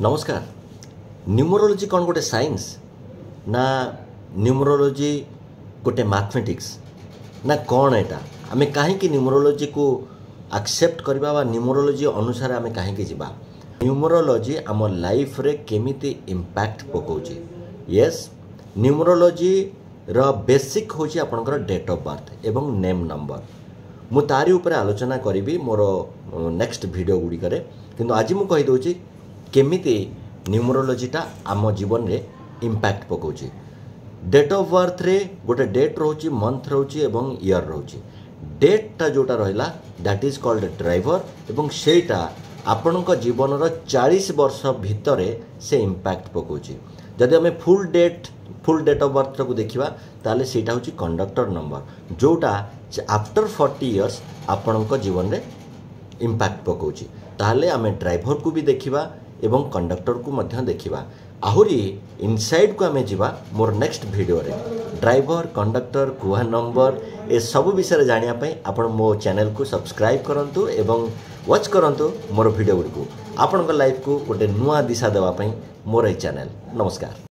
नमस्कार। न्यूमरोलॉजी कौन गोटे साइंस ना न्यूमरोलॉजी गोटे मैथमेटिक्स ना कौन एटा आमे कहीं न्यूमरोलॉजी को एक्सेप्ट करबा न्यूमरोलॉजी अनुसार आमे कहीं जीवा न्यूमरोलॉजी आम लाइफ रे केमिति इम्पैक्ट पकाउची। यस, न्यूमरोलॉजी रो बेसिक होची आपनकर डेट ऑफ बर्थ एवं नेम नंबर। मु तारी ऊपर आलोचना करी मोर नेक्स्ट वीडियो गुडी करे, किंतु आज मु कहि दोची केमिति न्यूमरोलॉजीटा आम जीवन रे इम्पैक्ट पकाउची। डेट ऑफ बर्थ रे गोटे डेट रोची, मंथ रोची एवं ईयर रोची। डेटटा जोटा रहिला दैट इज कॉल्ड ड्राइवर एवं सेटा आपणक जीवन 40 वर्ष भितर से इम्पैक्ट पकाउची। जदि आम फुल डेट ऑफ बर्थ को देखिबा ताले सेटा होची कंडक्टर नंबर जोटा आफ्टर 40 इयर्स आपणक जीवन रे इम्पैक्ट पकाउची। ताले आम ड्राइवर को भी देखिबा एवं कंडक्टर को मध्य देखिबा। आहुरी इनसाइड को आम जीवा मोर नेक्स्ट वीडियो रे ड्राइवर, कंडक्टर, कुआ नंबर ए सब विषय जानिया पई आपण मो चैनल को सब्सक्राइब करंतु एवं वॉच करंतु मोर वीडियो को आपन लाइफ को गोटे नुआ दिशा देवा पई मोर ए चैनल। नमस्कार।